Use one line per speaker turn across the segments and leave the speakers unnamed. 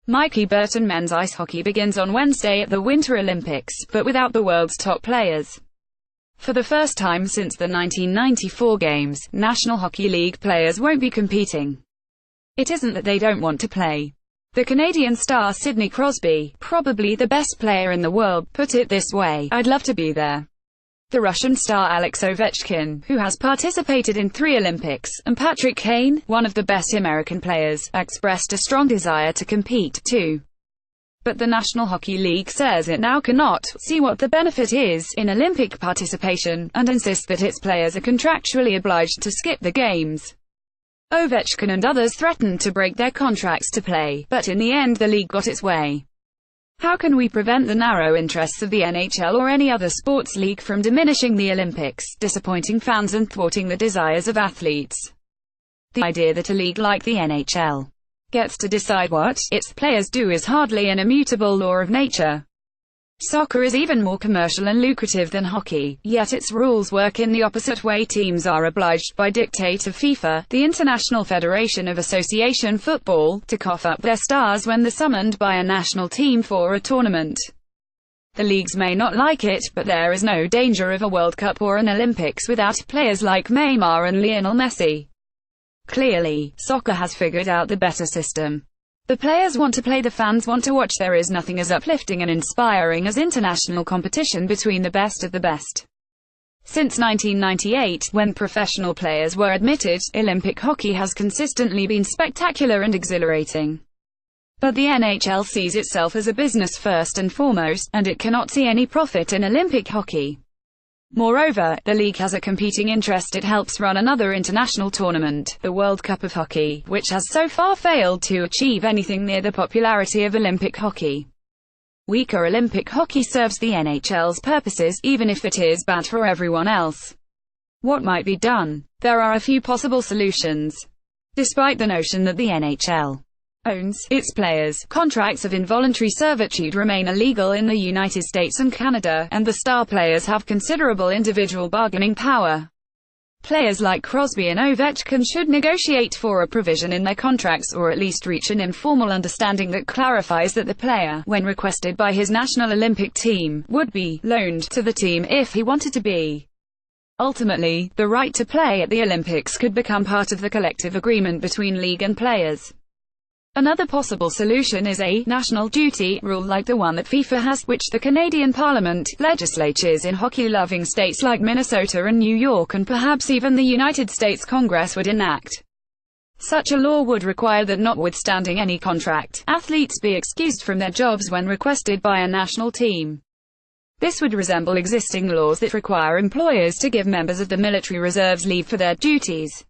Mikey Burton. Men's ice hockey begins on Wednesday at the Winter Olympics, but without the world's top players. For the first time since the 1994 Games, National Hockey League players won't be competing. It isn't that they don't want to play. The Canadian star Sidney Crosby, probably the best player in the world, put it this way: "I'd love to be there." The Russian star Alex Ovechkin, who has participated in 3 Olympics, and Patrick Kane, one of the best American players, expressed a strong desire to compete, too. But the National Hockey League says it now cannot see what the benefit is in Olympic participation, and insists that its players are contractually obliged to skip the games. Ovechkin and others threatened to break their contracts to play, but in the end the league got its way. How can we prevent the narrow interests of the NHL or any other sports league from diminishing the Olympics, disappointing fans and thwarting the desires of athletes? The idea that a league like the NHL gets to decide what its players do is hardly an immutable law of nature. Soccer is even more commercial and lucrative than hockey, yet its rules work in the opposite way. Teams are obliged by dictate of FIFA, the International Federation of Association Football, to cough up their stars when they're summoned by a national team for a tournament. The leagues may not like it, but there is no danger of a World Cup or an Olympics without players like Neymar and Lionel Messi. Clearly, soccer has figured out the better system. The players want to play, the fans want to watch. There is nothing as uplifting and inspiring as international competition between the best of the best. Since 1998, when professional players were admitted, Olympic hockey has consistently been spectacular and exhilarating. But the NHL sees itself as a business first and foremost, and it cannot see any profit in Olympic hockey. Moreover, the league has a competing interest. It helps run another international tournament, the World Cup of Hockey, which has so far failed to achieve anything near the popularity of Olympic hockey. Weaker Olympic hockey serves the NHL's purposes, even if it is bad for everyone else. What might be done? There are a few possible solutions. Despite the notion that the NHL owns its players, contracts of involuntary servitude remain illegal in the United States and Canada, and the star players have considerable individual bargaining power. Players like Crosby and Ovechkin should negotiate for a provision in their contracts, or at least reach an informal understanding that clarifies that the player, when requested by his national Olympic team, would be loaned to the team if he wanted to be. Ultimately, the right to play at the Olympics could become part of the collective agreement between league and players. Another possible solution is a national duty rule like the one that FIFA has, which the Canadian Parliament, legislatures in hockey-loving states like Minnesota and New York, and perhaps even the United States Congress would enact. Such a law would require that, notwithstanding any contract, athletes be excused from their jobs when requested by a national team. This would resemble existing laws that require employers to give members of the military reserves leave for their duties.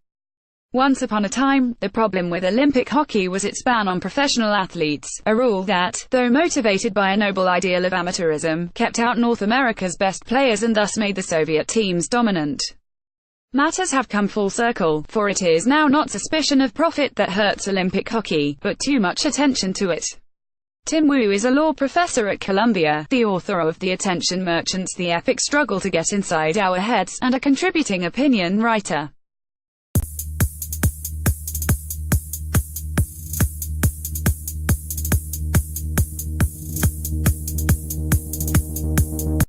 Once upon a time, the problem with Olympic hockey was its ban on professional athletes, a rule that, though motivated by a noble ideal of amateurism, kept out North America's best players and thus made the Soviet teams dominant. Matters have come full circle, for it is now not suspicion of profit that hurts Olympic hockey, but too much attention to it. Tim Wu is a law professor at Columbia, the author of The Attention Merchants: The Epic Struggle to Get Inside Our Heads, and a contributing opinion writer.